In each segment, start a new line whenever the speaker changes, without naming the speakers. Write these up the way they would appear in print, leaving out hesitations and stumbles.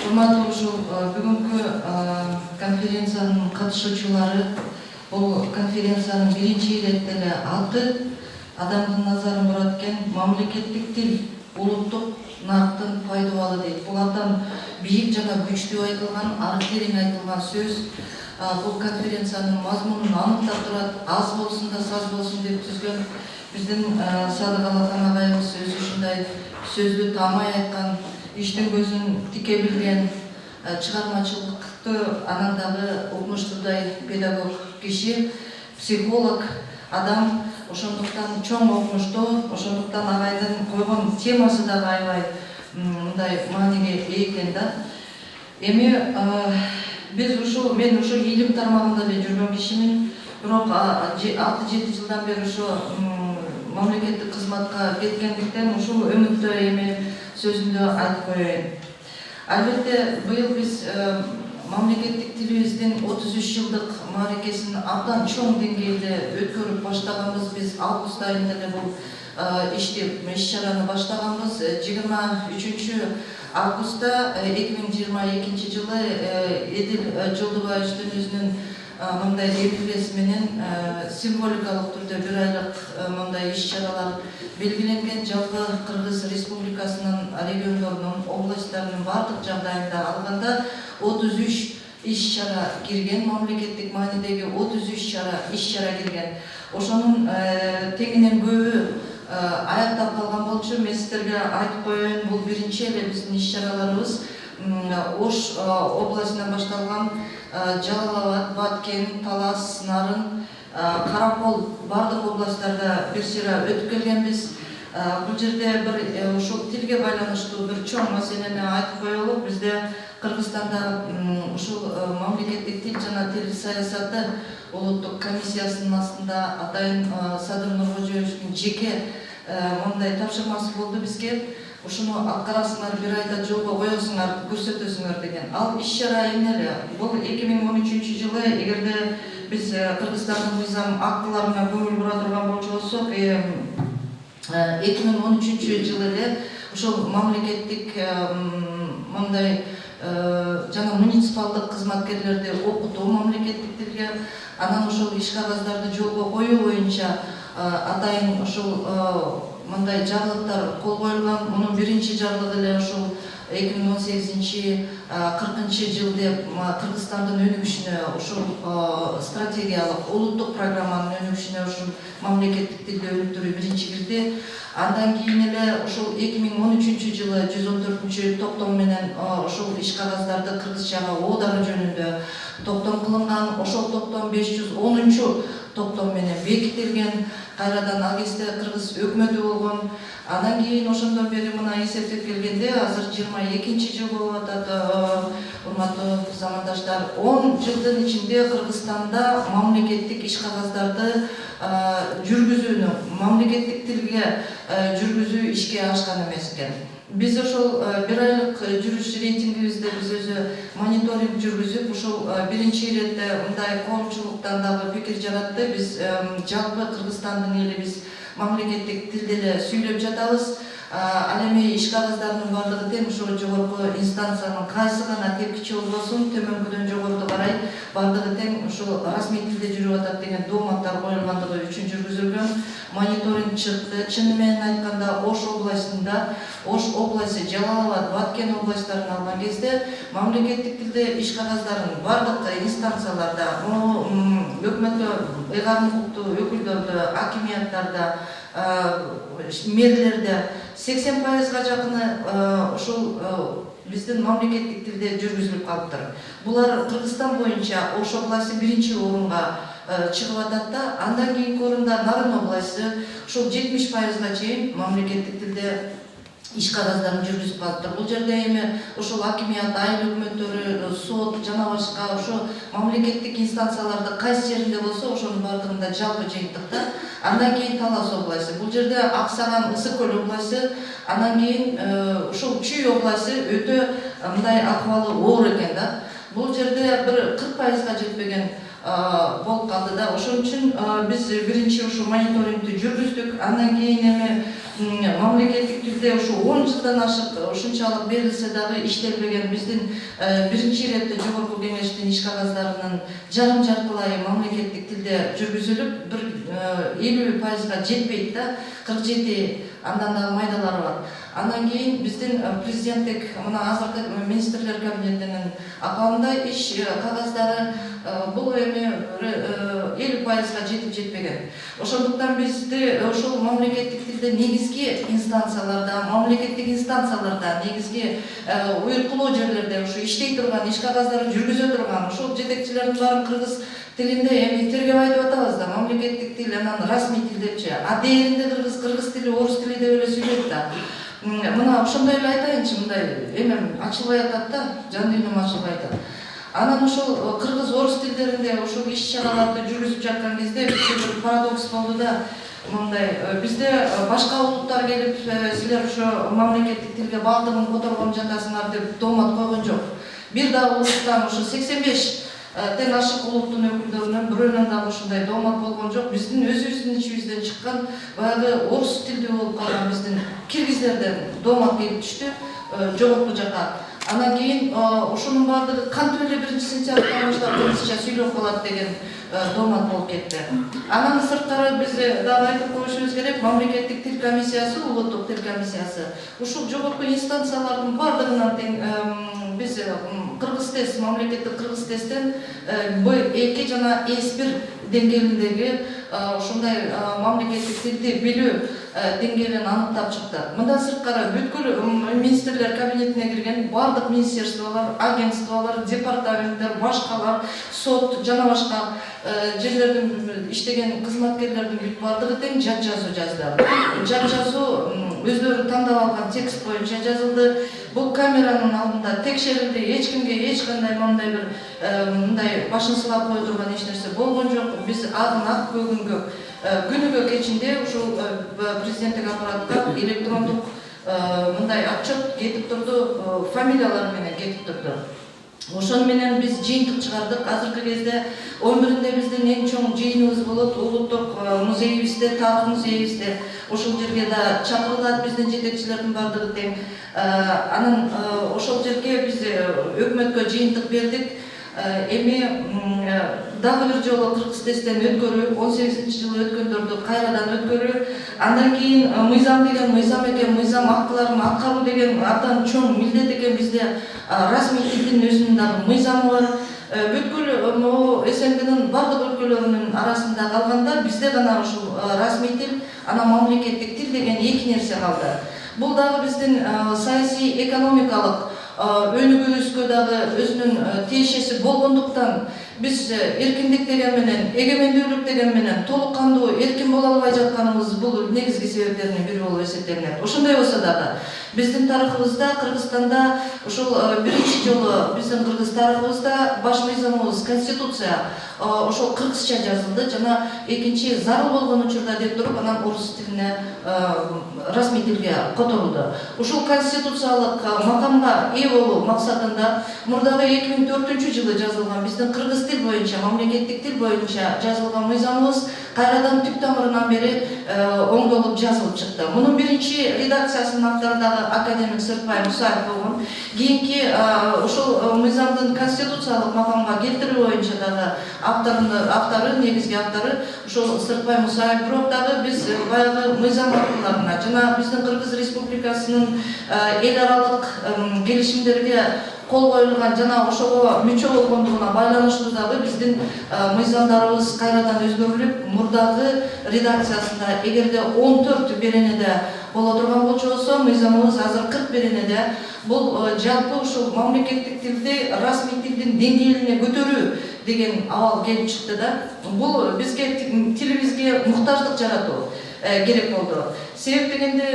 Урматтуу ушул бүгүнкү конференциянын катышуучулары, бул конференциянын биринчи ирет эле аты адамдын назарын бурат экен, мамлекеттик тил улуттук нарктын пайдабалы дейт. Бул абдан бийик жана күчтүү айтылган, ары терең айтылган сөз. Бул конференциянын мазмунун аныктап турат, аз болсун да саз болсун деп түзгөн биздин Садык Алахан агайыбыз өзү ушундай сөздү таамай айткан, иштин көзүн тике билген, чыгармачылыкты анан дагы укмуштуудай педагог киши, психолог адам. Ошондуктан чоң окумуштуу, ошондуктан агайдын койгон темасы дагы аябай мындай мааниге ээ экен да. Эми мен ушу илим тармагында эле жүргөн кишимин, бирок 6-7 жылдан бери ушу мамлекеттик кызматка кеткендиктен ушул өмүттө эми сөзүмдү айтып коеюн. Албетте быйыл биз мамлекеттик тилибиздин 33 жылдык мааракесин абдан чоң деңгээлде өткөрүп баштаганбыз. Биз август айында эле бул иш-чараны баштаганбыз. 23 августта 2022 жылы Эдил Жолдубаевичтин өзүнүн мындай белгилеси менен символикалык түрдө бир айлык мындай иш-чаралар белгиленген. Жалпы Кыргыз Республикасынын региондорунун, областтарынын бардык жагдайында алганда 33 иш-чара кирген, мамлекеттик маанидеги 33 иш-чара кирген. Ошонун теңинен көбү аяктап калган болчу. Мен сиздерге айтып коеюн, бул биринчи эле биздин иш-чараларыбыз. Ош областынан башталган Жалал-Абад, Баткен, Талас, Нарын, Каракол бардык областтарда бир сыйра өтүп келгенбиз. Бул жерде бир ушул тилге байланыштуу бир чоң маселени айтып коелу. Бизде Кыргызстанда ушул мамлекеттик тил жана тил саясаты улуттук комиссиясынын астында атайын Садыр Нуркожоевичтин жеке мындай тапшырмасы болду бизге. Ушуну аткарасыңар, бир айда жолго коесуңар, көрсөтөсүңөр деген. Ал иш-чара эмне эле? Бул 2013 жылы эгерде биз Кыргызстандын мыйзам актыларына көңүл бура турган болсок, 2013 жылы эле ушул мамлекеттик мындай жана муниципалдык кызматкерлерди окутуу мамлекеттик тилге, анан ошол иш кагаздарды жолго коюу боюнча атайын ушул мындай жарлыктар кол коюлган. Мунун биринчи жарлыгы эле ушул 2018-40 жыл деп Кыргызстандын өнүгүшүнө, ушул стратегиялык улуттук программанын өнүгүшүнө ушул мамлекеттик тилди өнүктүрүү биринчи кирди. Андан кийин эле ушул 2013 жылы 114 токтом менен ушул иш кагаздарды кыргызчага оодаруу жөнүндө токтом кылынган. Ошол токтом 510 токтом менен бекитилген. Кайрадан ал кезде Кыргыз өкмөтү болгон. Андан кийин ошондон бери мына эсептеп келгенде азыр 22 жыл болуп атат. Урматтуу замандаштар, 10 жылдын ичинде Кыргызстанда мамлекеттик иш кагаздарды жүргүзүүнү, мамлекеттик тилге жүргүзүү ишке ашкан эмес экен. Биз ошол бир айлык жүрүш рейтингибизде биз өзү мониторинг жүргүзүп, ушул биринчи иретте мындай коомчулуктан дагы пикир жаратты. Биз жалпы Кыргызстандын эли биз мамлекеттик тилде эле сүйлөп жатабыз. Ал эми иш кагаздарынын бардыгы тең ошол жогорку инстанциянын кайсы гана тепкичи болбосун, төмөнкүдөн жогору карай бардыгы тең ушул расмий тилде жүрүп атат деген дооматтар коюлгандыгы үчүн жүргүзүлгөн. Мониторинг чыкты. Чыны менен айтканда Ош областында, Ош областы, Жалал-Абад, Баткен областтарын алган кезде мамлекеттик тилде иш кагаздарын бардык инстанцияларда, өкмөткө ыйгарым укуктуу өкүлдөрдө, акимияттарда, мэрлерде 80%га жакыны ушул биздин мамлекеттик тилде жүргүзүлүп калыптыр. Булар Кыргызстан боюнча Ош областы биринчи орунга чыгып атат да. Андан кийинки орунда Нарын областы ушул 70%га чейин мамлекеттик тилде иш кагаздарын жүргүзүп калыптыр. Бул жерде эми ушул акимият, айыл өкмөттөрү, сот жана башка ушу мамлекеттик инстанцияларды кайсы жеринде болсо ошонун бардыгында жалпы жыйынтыкта Андан кийин Талас областы. Бул жерде Аксаган, Ысык көл областы, андан кийин ушул Чүй областы өтө мындай акыбалы оор экен да. Бул жерде бир 40%га жетпеген болуп калды да. Ошон үчүн биз биринчи ушу мониторингди жүргүздүк. Андан кийин эми мамлекеттик тилде ушу 10 жылдан ашык ушунчалык берилсе дагы иштелбеген биздин биринчи иретте жогорку кеңештин иш кагаздарынын жарым жартылай мамлекеттик тилде жүргүзүлүп, бир 50%га жетпейт да. 47 андан дагы майдалары бар. Андан кийин биздин президенттик мына азыркы министрлер кабинетинин акыбында иш кагаздары бул эми 50%га жетип жетпеген. Ошондуктан бизди ошол мамлекеттик тилде негизги инстанцияларда, мамлекеттик инстанцияларда, негизги уюткулуу жерлерде ушу иштей турган, иш кагаздарын жүргүзө турган ошол жетекчилердин баарын кыргыз тилинде эми тергеп айтып атабыз да, мамлекеттик тил анан расмий тил депчи. А дээринде кыргыз тили, орус тили деп эле сүйлөйт да. Мына ошондой эле айтайынчы, мындай эмем ачылбай атат да, жан дүйнөм ачылбай атат. Анан ошол кыргыз орус тилдеринде ошол иш-чараларды жүргүзүп жаткан кезде бизде бир парадокс болду да. Мындай бизде башка улуттар келип, силер ошо мамлекеттик тилге баалдыгын которгон жатасыңар деп доомат койгон жок. Бир да улуттан ошо 85 тен ашык улуттун өкүлдөрүнөн бирөөнөн дагы ушундай доомат болгон жок. Биздин өзүбүздүн ичибизден чыккан баягы орус тилдүү болуп калган биздин киргиздерден доомат келип түштү жогорку жака. Андан кийин ошонун баардыгы кантип эле 1-сентябрдан баштап кыргызча сүйлөп калат деген доомат болуп кетти. Анан сырткары биз дагы айтып коюшубуз керек, мамлекеттик тил комиссиясы, улуттук тил комиссиясы ушул жогорку инстанциялардын баардыгынан тең биз кыргыз тест, мамлекеттик кыргыз тесттен Б2 жана С1 деңгээлиндеги ушундай мамлекеттик тилди билүү деңгээлин аныктап чыкты. Мындан сырткары бүткүл министрлер кабинетине кирген бардык министерстволор, агентстволор, департаменттер, башкалар, сот жана башка жерлердин иштеген кызматкерлердин бүт бардыгы тең жат жазуу жазды. Жат жазуу өздөрү тандап алган текст боюнча жазылды. Бул камеранын алдында текшерилди, эч кимге эч кандай мындай бир мындай башын сылап кое турган эч нерсе болгон жок. Биз ак көгүнгө күнүгө кечинде ушул президенттик аппаратка электрондук мындай отчет кетип турду, фамилиялар менен кетип турду. Ошон менен биз жыйынтык чыгардык. Азыркы кезде 11-нде биздин эң чоң жыйыныбыз болот улуттук музейибизде, тарых музейибизде. Ошол жерге да чакырылат биздин жетекчилердин бардыгы тең. Анан ошол жерге биз өкмөткө жыйынтык бердик. Эми дагы бир жолу кыргыз тесттен өткөрүү, 18-жылы өткөндөрдү кайрадан өткөрүү, андан кийин мыйзам деген мыйзам экен, мыйзам актыларын аткаруу деген абдан чоң милдет экен. Бизде расмий тилдин өзүнүн дагы мыйзамы бар. Бүткүл СНГнын бардык өлкөлөрүнүн арасында калганда бизде гана ушул расмий тил, анан мамлекеттик тил деген эки нерсе калды. Бул дагы биздин саясий экономикалык өнүгүүбүзгө дагы өзүнүн тиешеси болгондуктан биз эркиндик деген менен, эгемендүүлүк деген менен толук кандуу эркин боло албай жатканыбыз бул негизги себептердин бири болуп эсептелинет. Ошондой болсо дагы биздин тарыхыбызда, Кыргызстанда ушул биринчи жолу биздин кыргыз тарыхыбызда баш мыйзамыбыз конституция ошол кыргызча жазылды жана экинчи зарыл болгон учурда деп туруп анан орус тилине расмий тилге которулду. Ушул конституциялык макамга ээ болуу максатында мурдагы 2004-жылы жазылган биздин кыргыз тил боюнча, мамлекеттик тил боюнча жазылган мыйзамыбыз кайрадан түп тамырынан бери оңдолуп жазылып чыкты. Мунун биринчи редакциясынын автору дагы академик Сыртбай Мусаев болгон. Кийинки ошол мыйзамдын конституциялык макамга келтирүү боюнча дагы автору, негизги автору ошол Сыртбай Мусаев. Бирок дагы биз баягы мыйзам актыларына жана биздин Кыргыз Республикасынын эл аралык келишимдерге кол коюлган жана ошого мүчө болгондугуна байланыштуу дагы биздин мыйзамдарыбыз кайрадан өзгөрүлүп, мурдагы редакциясында эгерде 14 беренеде боло турган болчу мыйзамыбыз азыр 40 беренеде. Бул жалпы ушул мамлекеттик тилди расмий тилдин деңгээлине көтөрүү деген абал келип чыкты да. Бул бизге тилибизге муктаждык жаратуу. керек болду. Себеп дегенде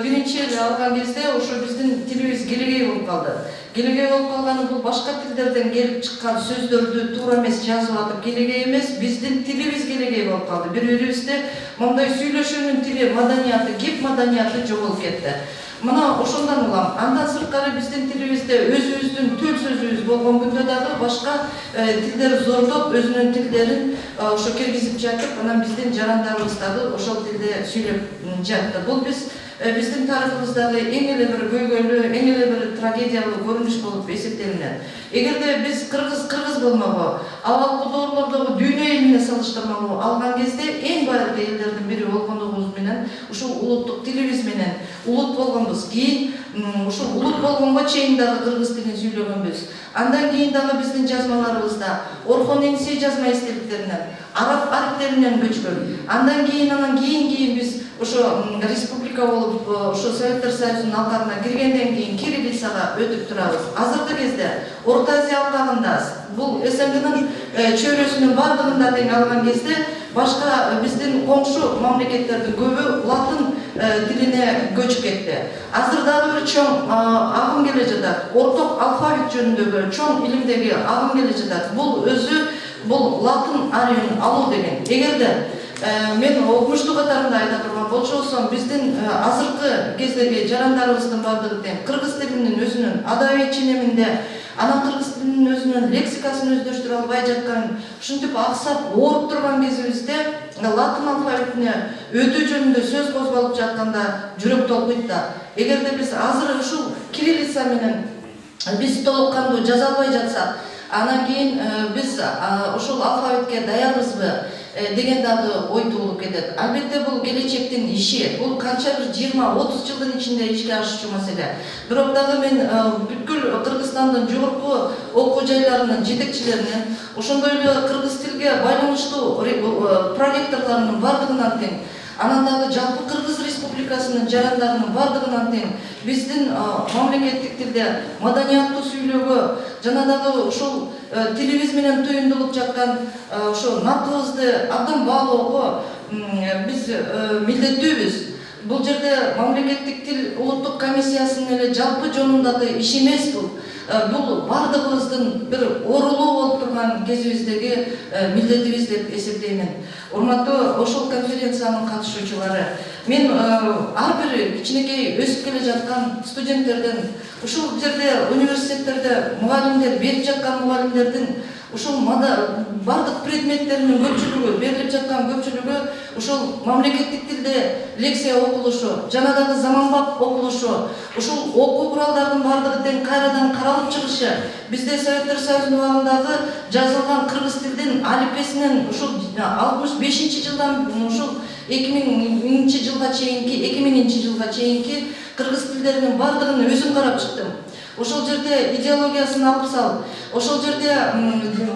биринчи эле алган кезде ошо биздин тилибиз келегей болуп калды. Келегей болуп калганы бул башка тилдерден келип чыккан сөздөрдү туура эмес жазып атып келегей эмес, биздин тилибиз келегей болуп калды. Бири-бирибизде мындай сүйлөшүүнүн тили, маданияты, кеп маданияты жоголуп кетти. Мына ошондон улам. Андан сырткары биздин тилибизде өзүбүздүн төл сөзүбүз болгон күндө дагы башка тилдер зордоп өзүнүн тилдерин ошо киргизип жатып, анан биздин жарандарыбыз дагы ошол тилде сүйлөп жатты. Бул биздин тарыхыбыздагы эң эле бир көйгөйлүү, эң эле бир трагедиялуу көрүнүш болуп эсептелинет. Эгерде биз кыргыз болмогу, абалкы доорлордогу дүйнө элине салыштырмалуу алган кезде эң байыркы элдердин бири болгондугубуз менен ушул улуттук тилибиз менен улут болгонбуз. Кийин ушул улут болгонго чейин дагы кыргыз тилин сүйлөгөнбүз. Андан кийин дагы биздин жазмаларыбызда Орхон Энисей жазма эстеликтеринен, араб арифтеринен көчкөн. Андан кийин биз ошо республика болуп, ошо Советтер Союзунун алкагына киргенден кийин кириллицага өтүп турабыз. Азыркы кезде Орто Азия алкагында бул СНГнын чөйрөсүнүн бардыгында тең алган кезде башка биздин коңшу мамлекеттердин көбү латын тилине көчүп кетти. Азыр дагы бир чоң агым келе жатат. Орток алфавит жөнүндөгү чоң илимдеги агым келе жатат. Бул латын арифин алуу деген. Эгерде мен окумуштуу катарында айта турган болсом, биздин азыркы кездеги жарандарыбыздын бардыгы тең кыргыз тилинин өзүнүн адабий ченеминде, анан кыргыз тилинин өзүнүн лексикасын өздөштүрө албай жаткан, ушинтип аксап ооруп турган кезибизде латын алфавитине өтүү жөнүндө сөз козголуп жатканда жүрөк толкуйт да. Эгерде биз азыр ушул кириллица менен биз толук кандуу жаза албай жатсак, анан кийин биз ошол алфавитке даярбызбы деген дагы ой туулуп кетет. Албетте бул келечектин иши, бул канча бир 20-30 жылдын ичинде ишке ашуучу маселе. Бирок дагы мен бүткүл Кыргызстандын жогорку окуу жайларынын жетекчилеринен, ошондой эле кыргыз тилге байланыштуу проректорлорунун бардыгынан тең, анан дагы жалпы Кыргыз Республикасынын жарандарынын бардыгынан тең биздин мамлекеттик тилде маданияттуу сүйлөөгө жана дагы ошол тилибиз менен туюндулуп жаткан ошо натыбызды абдан баалоого биз милдеттүүбүз. Бул жерде мамлекеттик тил улуттук комиссиясынын эле жалпы жонундагы иш эмес бул. Бул бардыгыбыздын бир орулуу болуп турган кезибиздеги милдетибиз деп эсептеймин. Урматтуу ошол конференциянын катышуучулары, мен ар бир кичинекей өсүп келе жаткан студенттерден, ушул жерде университеттерде мугалимдер берип жаткан мугалимдердин ушул бардык предметтеринин көпчүлүгү, берилип жаткан көпчүлүгү ушул мамлекеттик тилде лекция окулушу, жана дагы заманбап окулушу, ушул окуу куралдардын бардыгы тең кайрадан каралып чыгышы, бизде Советтер Союзунун убагындагы жазылган кыргыз тилдин алифбесинен ушул 65-жылдан ушул 2000 жылга чейинки кыргыз тилдеринин бардыгын өзүм карап чыктым. Ошол жерде идеологиясын алып салып, ошол жерде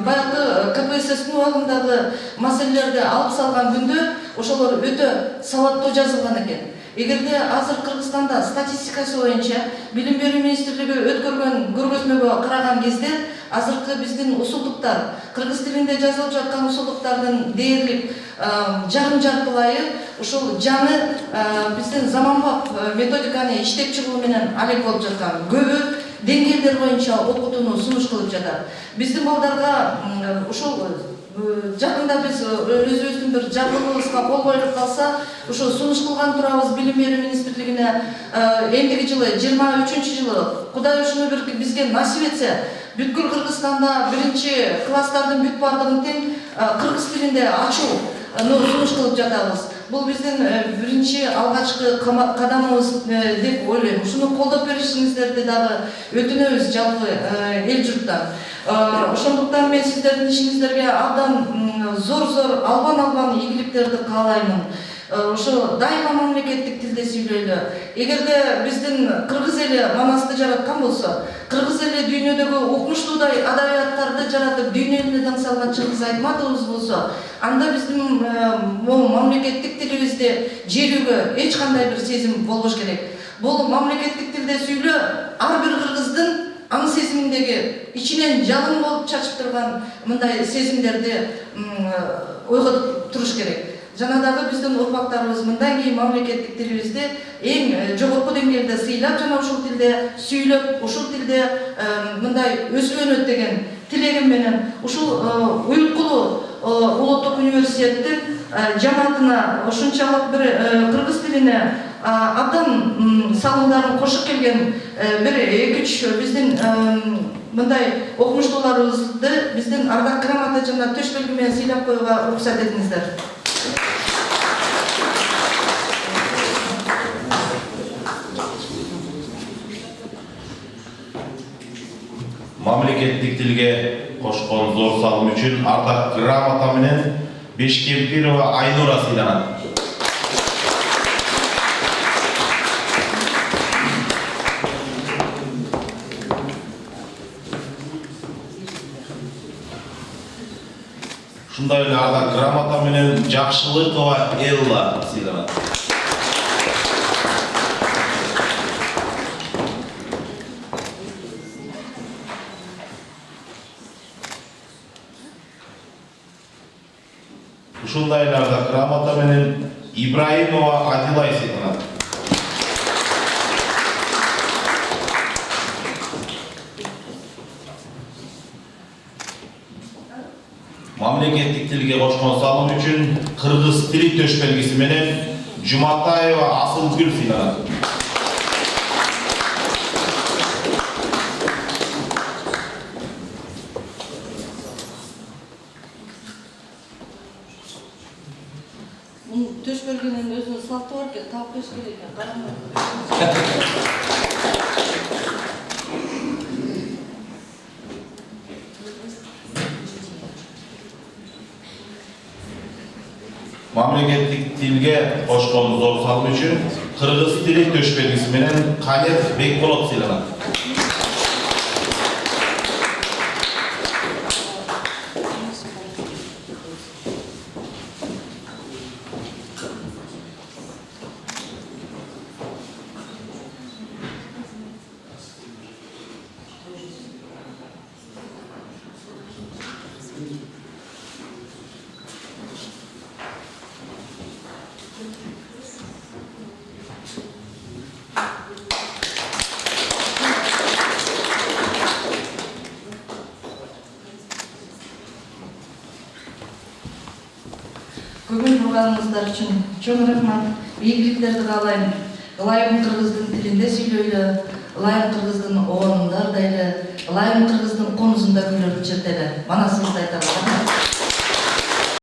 баягы КПССтин убагындагы маселелерди алып салган күндө ошолор өтө сабаттуу жазылган экен. Эгерде азыр Кыргызстанда статистикасы боюнча Билим берүү министрлиги өткөргөн көргөзмөгө караган кезде азыркы биздин усулдуктар, кыргыз тилинде жазылып жаткан усулдуктардын дээрлик жарым-жартылайы ушул жаны биздин заманбап методиканы иштеп чыгуу менен алек болуп жаткан. Көбү деңгээлдер боюнча окутууну сунуш кылып жатат. Биздин балдарга ушул жакында биз өзүбүздүн бир жабылыбызга кол коюлуп калса, ушул сунуш кылган турабыз Билим берүү министрлигине. Эндиги жылы 23-жылы Кудай ушуну бир бизге насип этсе, бүткүл Кыргызстанда биринчи класстардын бүт бардыгын тең кыргыз тилинде ачууну сунуш кылып жатабыз. Бул биздин биринчи алгачкы кадамыбыз деп ойлойм. Ушуну колдоп беришиңиздерди дагы өтүнөбүз жалпы эл журттан. Ошондуктан мен сиздердин ишиңиздерге абдан зор албан ийгиликтерди каалаймын. Ошо дайыма мамлекеттик тилде сүйлөйлү. Эгерде биздин кыргыз эли манасты жараткан болсо, кыргыз эли дүйнөдөгү укмуштуу адабияттарды жаратып, дүйнө элине таң салган Чыңгыз Айтматовубуз болсо, анда биздин мамлекеттик тилибизди жерүүгө эч кандай бир сезим болбош керек. Бул мамлекеттик тилде сүйлөө ар бир кыргыздын аң сезиминдеги ичинен жалын болуп чачып турган мындай сезимдерди ойготуп туруш керек. жана дагы биздин урпактарыбыз мындан кийин мамлекеттик тилибизди эң жогорку деңгээлде сыйлап жана ушул тилде сүйлөп, ушул тилде мындай өсүп деген тилегим менен ушул уюлкулуу улуттук университеттин жамаатына ушунчалык бир кыргыз тилине абдан салымдарын кошуп келген бир 2-3 биздин мындай окумуштууларыбызды биздин ардак грамота жана төш белги менен сыйлап коюуга уруксат этиңиздер.
Мамлекеттик тилге кошкон зор салым үчүн ардак грамота менен Бешкемпирова Айнура сыйланат. Ушундай эле ардак грамота менен Жакшылыкова Элла сыйланат. Ушундай эле ардак грамота менен Ибраимова Адилай сыйланат. Мамлекеттик тилге кошкон салым үчүн кыргыз тили төш белгиси менен Жуматаева Асылгүл сыйланат.
Төш белгинин өзүнүн салты бар экен, таап төш керек экен, караңдар.
Мамлекеттик тилге кошкон зор салым үчүн кыргыз тили төш белгиси менен Канет Бекболот сыйланат.
Көңүл бурганыңыздар үчүн чоң рахмат. Ийгиликтерди каалайм. Ылайым кыргыздын тилинде сүйлөйлү, ылайым кыргыздын оонунда ырдайлы, ылайым кыргыздын конусунда күлөрүп чертели. Манасыбызды айталы.